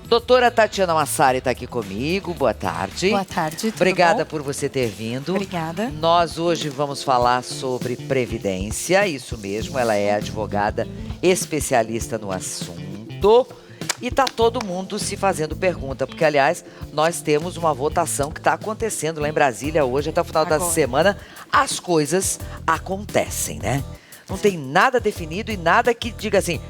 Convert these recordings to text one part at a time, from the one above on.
Doutora Tatiana Massari está aqui comigo. Boa tarde. Boa tarde, tudo Obrigada bom? por você ter vindo. Obrigada. Nós hoje vamos falar sobre previdência, isso mesmo, ela é advogada especialista no assunto. E tá todo mundo se fazendo pergunta, porque, aliás, nós temos uma votação que está acontecendo lá em Brasília hoje, até o final da semana. As coisas acontecem, né? Não tem nada definido e nada que diga assim,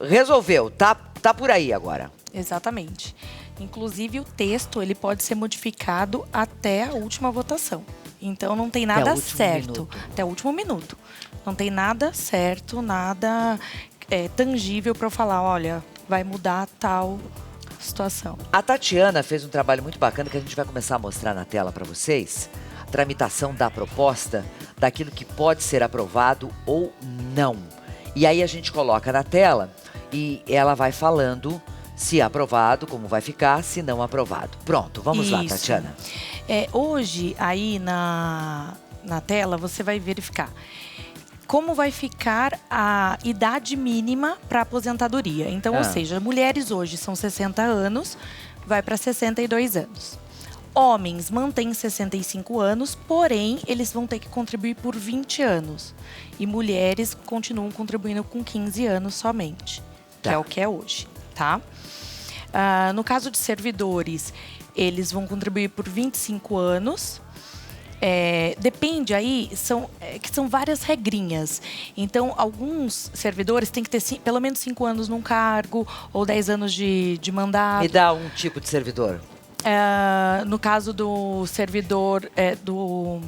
resolveu, tá por aí agora. Exatamente. Inclusive, o texto ele pode ser modificado até a última votação. Então, não tem nada certo. Até o último minuto. Não tem nada certo, nada tangível para eu falar, olha, vai mudar tal situação. A Tatiana fez um trabalho muito bacana que a gente vai começar a mostrar na tela para vocês. A tramitação da proposta, daquilo que pode ser aprovado ou não. E aí a gente coloca na tela e ela vai falando se aprovado, como vai ficar, se não aprovado. Pronto, vamos lá, Tatiana. Hoje, aí na tela, você vai verificar como vai ficar a idade mínima para aposentadoria. Então, ou seja, mulheres hoje são 60 anos, vai para 62 anos. Homens mantêm 65 anos, porém, eles vão ter que contribuir por 20 anos. E mulheres continuam contribuindo com 15 anos somente, que é o que é hoje, tá? No caso de servidores, eles vão contribuir por 25 anos. Depende aí, que são várias regrinhas. Então, alguns servidores têm que ter pelo menos 5 anos num cargo ou 10 anos de mandato. Me dá um tipo de servidor. No caso do servidor do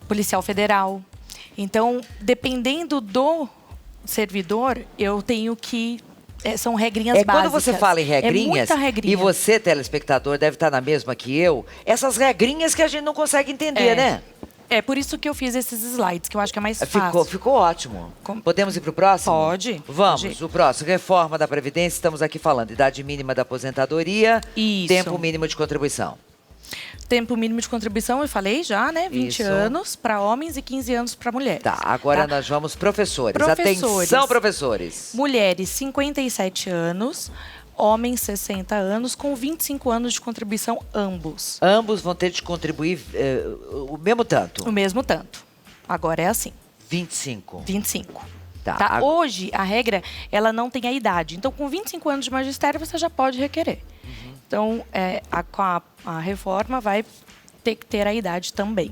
policial federal. Então, dependendo do servidor, eu tenho que... são regrinhas básicas. Quando você fala em regrinhas, muita regrinha. E você, telespectador, deve estar na mesma que eu, essas regrinhas que a gente não consegue entender, né? É por isso que eu fiz esses slides, que eu acho que é mais fácil. Ficou ótimo. Podemos ir para o próximo? Pode. Vamos, o próximo. Reforma da Previdência, estamos aqui falando. Idade mínima da aposentadoria. Isso. Tempo mínimo de contribuição. Tempo mínimo de contribuição, eu falei já, né? 20 anos para homens e 15 anos para mulheres. Tá, agora nós vamos professores. Atenção, professores. Mulheres, 57 anos. Homens, 60 anos, com 25 anos de contribuição, ambos. Ambos vão ter de contribuir o mesmo tanto? O mesmo tanto. Agora é assim. 25. 25. Tá. Hoje, a regra, ela não tem a idade. Então, com 25 anos de magistério, você já pode requerer. Então, com a reforma, vai ter que ter a idade também.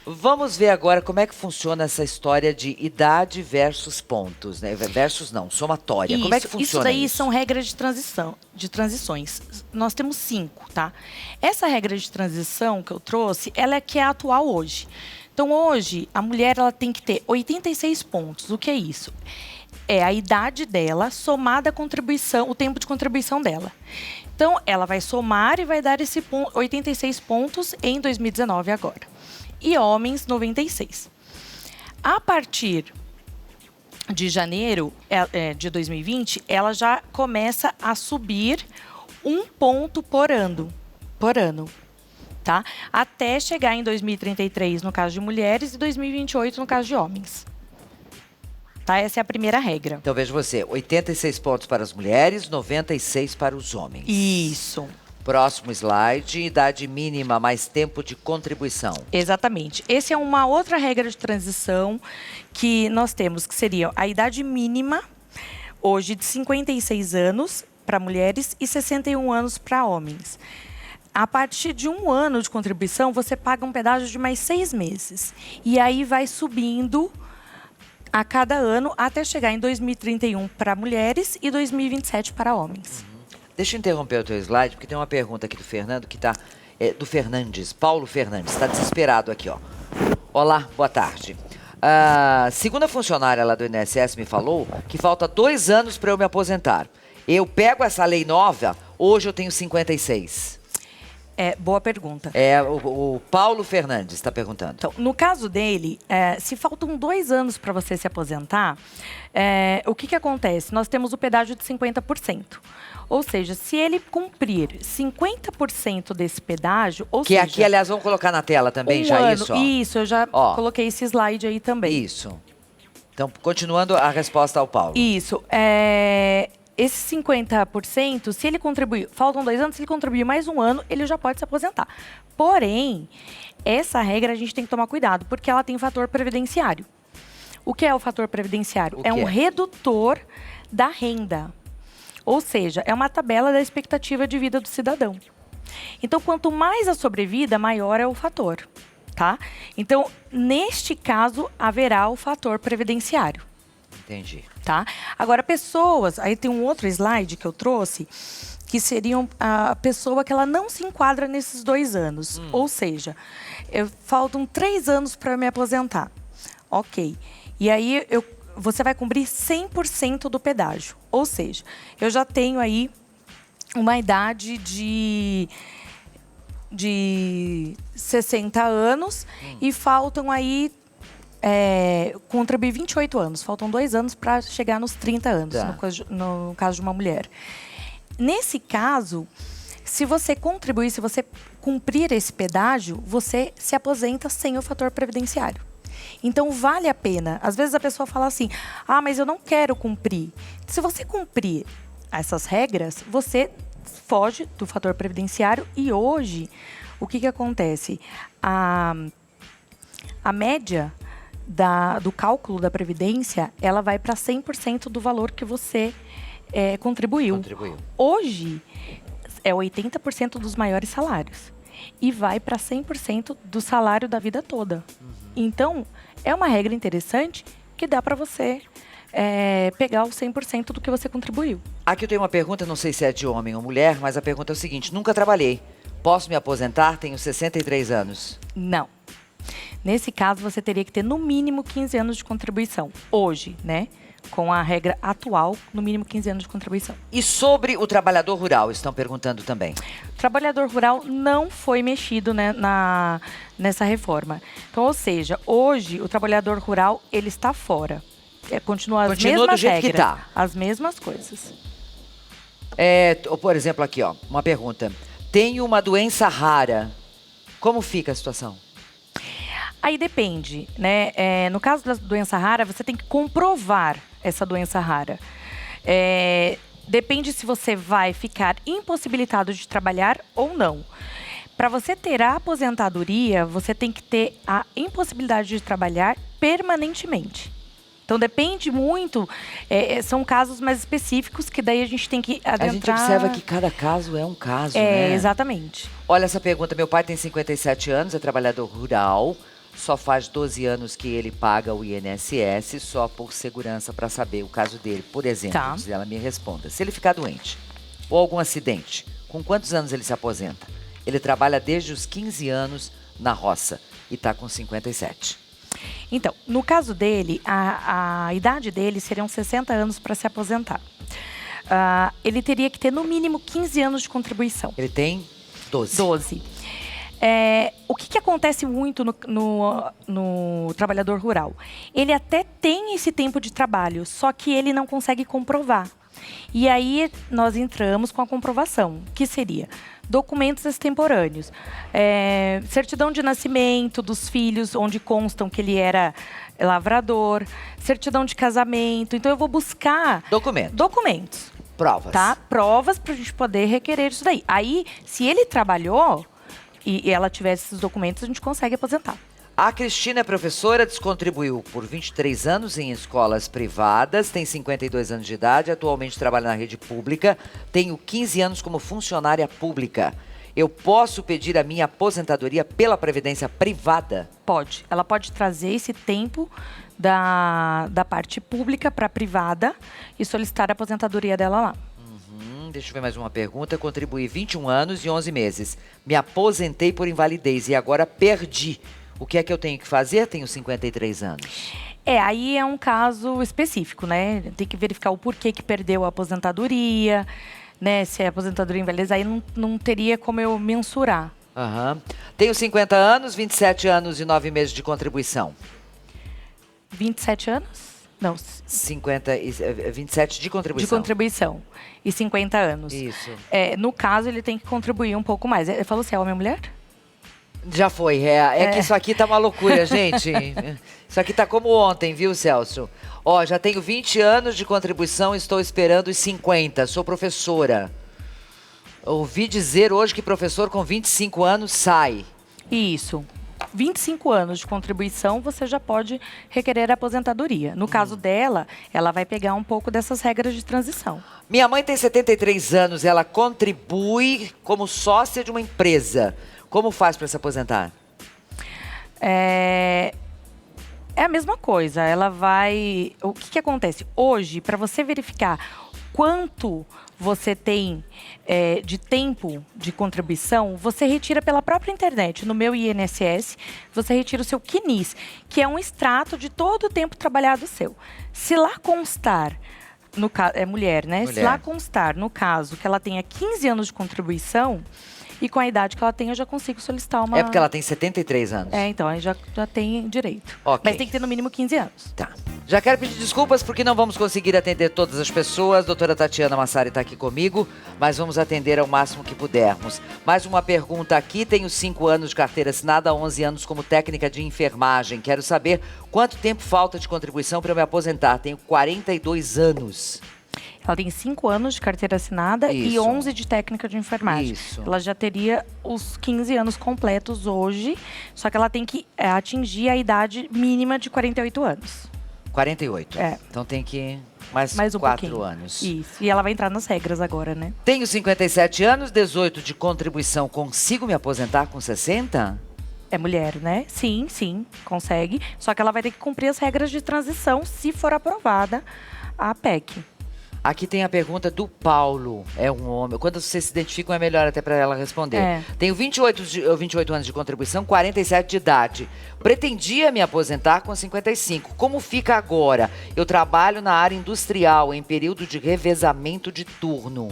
Vamos ver agora como é que funciona essa história de idade versus pontos, né? Versus não, somatória. Como é que funciona isso? Isso daí são regras de transições. Nós temos 5, tá? Essa regra de transição que eu trouxe, ela é que é atual hoje. Então, hoje, a mulher ela tem que ter 86 pontos. O que é isso? É a idade dela somada à contribuição, o tempo de contribuição dela. Então, ela vai somar e vai dar 86 pontos em 2019 agora. E homens, 96. A partir de janeiro de 2020, ela já começa a subir 1 ponto por ano. Tá? Até chegar em 2033, no caso de mulheres, e 2028, no caso de homens. Tá? Essa é a primeira regra. Então, veja você, 86 pontos para as mulheres, 96 para os homens. Isso. Próximo slide, idade mínima mais tempo de contribuição. Exatamente. Essa é uma outra regra de transição que nós temos, que seria a idade mínima, hoje de 56 anos para mulheres e 61 anos para homens. A partir de 1 ano de contribuição, você paga um pedágio de mais 6 meses. E aí vai subindo a cada ano até chegar em 2031 para mulheres e 2027 para homens. Deixa eu interromper o teu slide, porque tem uma pergunta aqui do Fernando, que está... do Fernandes, Paulo Fernandes, está desesperado aqui, ó. Olá, boa tarde. Segundo a funcionária lá do INSS me falou que falta 2 anos para eu me aposentar. Eu pego essa lei nova, hoje eu tenho 56. Boa pergunta. O Paulo Fernandes está perguntando. Então, no caso dele, se faltam 2 anos para você se aposentar, o que acontece? Nós temos o pedágio de 50%. Ou seja, se ele cumprir 50% desse pedágio, ou seja... Que aqui, aliás, vamos colocar na tela também, isso, ó. Isso, eu já coloquei esse slide aí também. Isso. Então, continuando a resposta ao Paulo. Isso. esse 50%, se ele contribuir, faltam 2 anos, se ele contribuir mais 1 ano, ele já pode se aposentar. Porém, essa regra a gente tem que tomar cuidado, porque ela tem fator previdenciário. O que é o fator previdenciário? É um redutor da renda. Ou seja, é uma tabela da expectativa de vida do cidadão. Então, quanto mais a sobrevida, maior é o fator, tá? Então, neste caso, haverá o fator previdenciário. Entendi. Tá? Agora, pessoas... Aí tem um outro slide que eu trouxe, que seriam a pessoa que ela não se enquadra nesses 2 anos. Ou seja, faltam 3 anos para me aposentar. Ok. E aí, você vai cumprir 100% do pedágio. Ou seja, eu já tenho aí uma idade de 60 anos e faltam aí... contribuir 28 anos. Faltam 2 anos para chegar nos 30 anos, no caso de uma mulher. Nesse caso, se você contribuir, se você cumprir esse pedágio, você se aposenta sem o fator previdenciário. Então, vale a pena. Às vezes a pessoa fala assim, mas eu não quero cumprir. Se você cumprir essas regras, você foge do fator previdenciário e hoje, o que acontece? A média do cálculo da Previdência, ela vai para 100% do valor que você contribuiu. Hoje, é 80% dos maiores salários. E vai para 100% do salário da vida toda. Então, é uma regra interessante que dá para você pegar o 100% do que você contribuiu. Aqui eu tenho uma pergunta, não sei se é de homem ou mulher, mas a pergunta é o seguinte: nunca trabalhei. Posso me aposentar? Tenho 63 anos. Não. Nesse caso, você teria que ter no mínimo 15 anos de contribuição. Hoje, né? Com a regra atual, no mínimo 15 anos de contribuição. E sobre o trabalhador rural, estão perguntando também. O trabalhador rural não foi mexido, né, nessa reforma. Então, ou seja, hoje o trabalhador rural, ele está fora. Continua as mesmas do jeito regras, que tá. as mesmas coisas. Por exemplo, aqui, ó, uma pergunta. Tenho uma doença rara. Como fica a situação? Aí depende, né? No caso da doença rara, você tem que comprovar essa doença rara. Depende se você vai ficar impossibilitado de trabalhar ou não. Para você ter a aposentadoria, você tem que ter a impossibilidade de trabalhar permanentemente. Então, depende muito, são casos mais específicos que daí a gente tem que adentrar... A gente observa que cada caso é um caso, né? Exatamente. Olha essa pergunta, meu pai tem 57 anos, é trabalhador rural, só faz 12 anos que ele paga o INSS, só por segurança para saber o caso dele. Por exemplo, diz ela, me responda, se ele ficar doente ou algum acidente, com quantos anos ele se aposenta? Ele trabalha desde os 15 anos na roça e está com 57. Então, no caso dele, a idade dele seriam 60 anos para se aposentar. Ele teria que ter no mínimo 15 anos de contribuição. Ele tem 12. 12. O que acontece muito no trabalhador rural? Ele até tem esse tempo de trabalho, só que ele não consegue comprovar. E aí nós entramos com a comprovação, que seria documentos extemporâneos, certidão de nascimento dos filhos, onde constam que ele era lavrador, certidão de casamento. Então eu vou buscar documentos. Provas. Tá? Provas para a gente poder requerer isso daí. Aí, se ele trabalhou e ela tivesse esses documentos, a gente consegue aposentar. A Cristina é professora, descontribuiu por 23 anos em escolas privadas, tem 52 anos de idade, atualmente trabalha na rede pública, tenho 15 anos como funcionária pública. Eu posso pedir a minha aposentadoria pela previdência privada? Pode. Ela pode trazer esse tempo da parte pública para a privada e solicitar a aposentadoria dela lá. Deixa eu ver mais uma pergunta. Contribuí 21 anos e 11 meses. Me aposentei por invalidez e agora perdi. O que é que eu tenho que fazer? Tenho 53 anos. Aí é um caso específico, né? Tem que verificar o porquê que perdeu a aposentadoria, né? Se é aposentadoria invalidez, aí não teria como eu mensurar. Tenho 50 anos, 27 anos e 9 meses de contribuição. 27 anos? Não. 27 de contribuição. De contribuição. E 50 anos. Isso. No caso, ele tem que contribuir um pouco mais. Ele falou se é homem ou mulher? Já foi, é que isso aqui tá uma loucura, gente. Isso aqui tá como ontem, viu, Celso? Ó, já tenho 20 anos de contribuição, estou esperando os 50, sou professora. Ouvi dizer hoje que professor com 25 anos sai. Isso. 25 anos de contribuição, você já pode requerer a aposentadoria. No caso dela, ela vai pegar um pouco dessas regras de transição. Minha mãe tem 73 anos, ela contribui como sócia de uma empresa. Como faz para se aposentar? É a mesma coisa, ela vai... O que acontece? Hoje, para você verificar quanto você tem de tempo de contribuição, você retira pela própria internet. No meu INSS, você retira o seu CNIS, que é um extrato de todo o tempo trabalhado seu. Se lá constar, é mulher, né? Se lá constar, no caso, que ela tenha 15 anos de contribuição, e com a idade que ela tem, eu já consigo solicitar uma... É porque ela tem 73 anos. Então, aí já tem direito. Okay. Mas tem que ter no mínimo 15 anos. Tá. Já quero pedir desculpas porque não vamos conseguir atender todas as pessoas. A doutora Tatiana Massari está aqui comigo, mas vamos atender ao máximo que pudermos. Mais uma pergunta aqui. Tenho 5 anos de carteira assinada, 11 anos como técnica de enfermagem. Quero saber quanto tempo falta de contribuição para eu me aposentar. Tenho 42 anos. Ela tem 5 anos de carteira assinada e 11 de técnica de enfermagem. Isso. Ela já teria os 15 anos completos hoje, só que ela tem que atingir a idade mínima de 48 anos. 48? Então tem que mais 4 anos. Isso, e ela vai entrar nas regras agora, né? Tenho 57 anos, 18 de contribuição. Consigo me aposentar com 60? É mulher, né? Sim, consegue. Só que ela vai ter que cumprir as regras de transição se for aprovada a PEC. Aqui tem a pergunta do Paulo, é um homem. Quando vocês se identificam, é melhor até para ela responder. Tenho 28 anos de contribuição, 47 de idade. Pretendia me aposentar com 55. Como fica agora? Eu trabalho na área industrial, em período de revezamento de turno.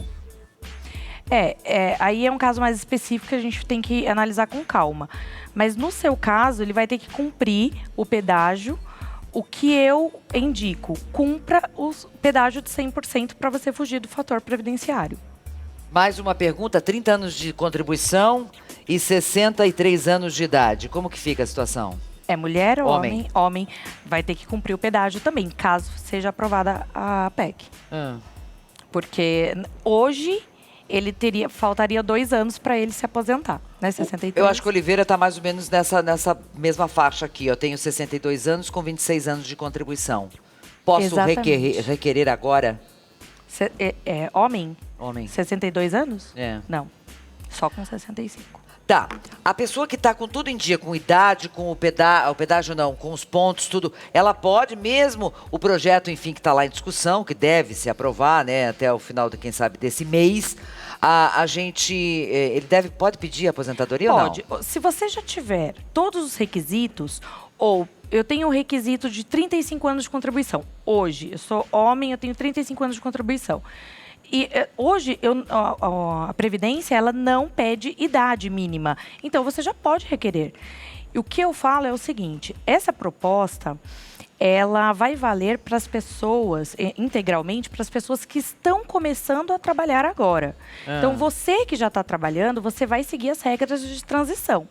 Aí é um caso mais específico que a gente tem que analisar com calma. Mas no seu caso, ele vai ter que cumprir o pedágio. O que eu indico, cumpra o pedágio de 100% para você fugir do fator previdenciário. Mais uma pergunta, 30 anos de contribuição e 63 anos de idade. Como que fica a situação? É mulher ou homem? Homem vai ter que cumprir o pedágio também, caso seja aprovada a PEC. Porque hoje... faltaria 2 anos para ele se aposentar, né? 63. Eu acho que o Oliveira está mais ou menos nessa mesma faixa aqui. Eu tenho 62 anos com 26 anos de contribuição. Posso requerer agora? Homem? Homem. 62 anos? Não. Só com 65. Tá. A pessoa que está com tudo em dia, com idade, com o pedágio não, com os pontos, tudo, ela pode, mesmo o projeto, enfim, que está lá em discussão, que deve se aprovar, né, até o final, quem sabe, desse mês, ele pode pedir aposentadoria ou não? Pode. Se você já tiver todos os requisitos, ou eu tenho o requisito de 35 anos de contribuição. Hoje, eu sou homem, eu tenho 35 anos de contribuição. E hoje, a Previdência, ela não pede idade mínima. Então, você já pode requerer. E o que eu falo é o seguinte, essa proposta, ela vai valer para as pessoas, integralmente, para as pessoas que estão começando a trabalhar agora. Então, você que já está trabalhando, você vai seguir as regras de transição.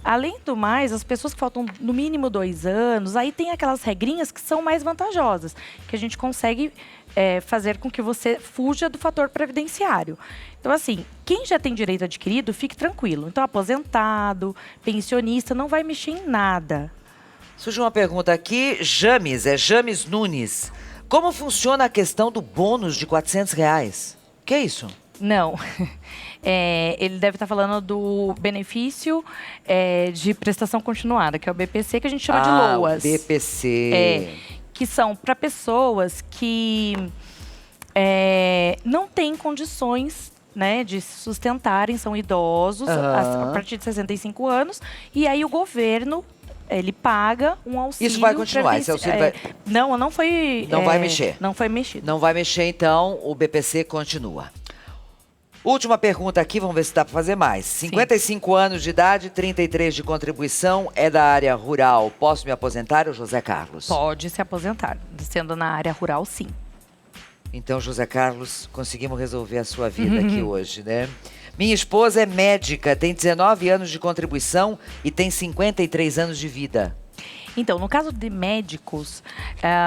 Além do mais, as pessoas que faltam no mínimo 2 anos, aí tem aquelas regrinhas que são mais vantajosas, que a gente consegue fazer com que você fuja do fator previdenciário. Então, assim, quem já tem direito adquirido, fique tranquilo. Então, aposentado, pensionista, não vai mexer em nada. Surgiu uma pergunta aqui, James Nunes. Como funciona a questão do bônus de R$400? O que é isso? Não. Ele deve estar falando do benefício de prestação continuada, que é o BPC, que a gente chama de LOAS. BPC. Que são para pessoas que não têm condições, né, de se sustentarem, são idosos a partir de 65 anos, e aí o governo... ele paga um auxílio. Isso vai continuar, esse auxílio vai... Não foi... Não vai mexer. Não foi mexido. Não vai mexer, então, o BPC continua. Última pergunta aqui, vamos ver se dá para fazer mais. 55 anos de idade, 33 de contribuição, é da área rural. Posso me aposentar, o José Carlos? Pode se aposentar, sendo na área rural, sim. Então, José Carlos, conseguimos resolver a sua vida aqui hoje, né? Minha esposa é médica, tem 19 anos de contribuição e tem 53 anos de vida. Então, no caso de médicos,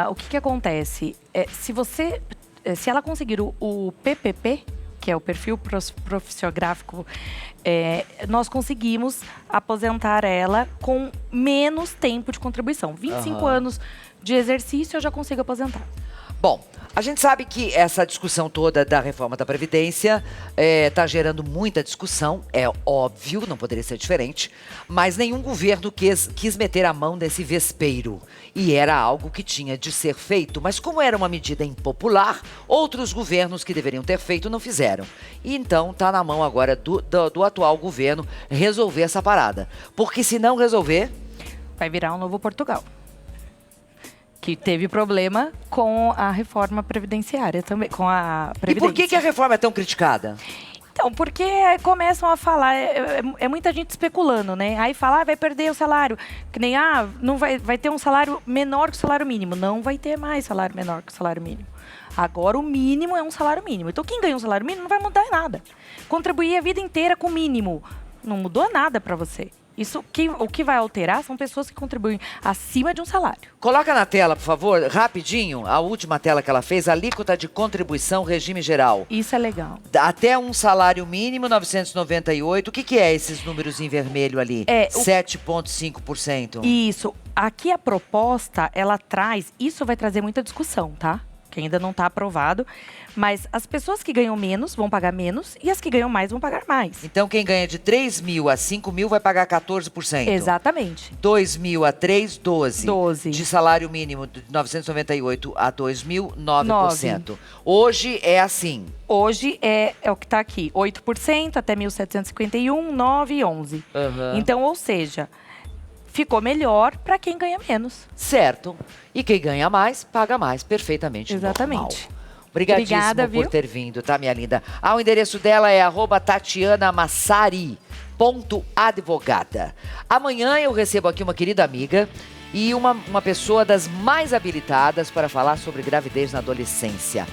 o que acontece? Se ela conseguir o PPP, que é o perfil profissiográfico, nós conseguimos aposentar ela com menos tempo de contribuição. 25 anos de exercício eu já consigo aposentar. Bom, a gente sabe que essa discussão toda da reforma da Previdência está gerando muita discussão, é óbvio, não poderia ser diferente, mas nenhum governo quis meter a mão nesse vespeiro. E era algo que tinha de ser feito, mas como era uma medida impopular, outros governos que deveriam ter feito não fizeram. E então está na mão agora do atual governo resolver essa parada. Porque se não resolver... vai virar um novo Portugal. Que teve problema com a reforma previdenciária também, com a Previdência. E por que a reforma é tão criticada? Então, porque começam a falar, muita gente especulando, né? Aí fala, vai perder o salário. Que nem, não vai ter um salário menor que o salário mínimo. Não vai ter mais salário menor que o salário mínimo. Agora o mínimo é um salário mínimo. Então quem ganha um salário mínimo não vai mudar nada. Contribuir a vida inteira com o mínimo. Não mudou nada para você. O que vai alterar são pessoas que contribuem acima de um salário. Coloca na tela, por favor, rapidinho, a última tela que ela fez, alíquota de contribuição regime geral. Isso é legal. Até um salário mínimo, 998. O que é esses números em vermelho ali? 7,5%. Isso. Aqui a proposta, ela traz... Isso vai trazer muita discussão, tá? Que ainda não está aprovado, mas as pessoas que ganham menos vão pagar menos e as que ganham mais vão pagar mais. Então, quem ganha de 3 mil a 5 mil vai pagar 14%. Exatamente. 2 mil a 3, 12. 12. De salário mínimo de 998 a 2 mil, 9%. Hoje é assim. Hoje é o que está aqui, 8% até 1.751, 9 e 11. Então, ou seja... ficou melhor para quem ganha menos. Certo. E quem ganha mais, paga mais. Perfeitamente Exatamente. normal. Obrigadíssimo Obrigada, por ter vindo, tá, minha linda? O endereço dela é @TatianaMassari.advogada. Amanhã eu recebo aqui uma querida amiga e uma pessoa das mais habilitadas para falar sobre gravidez na adolescência.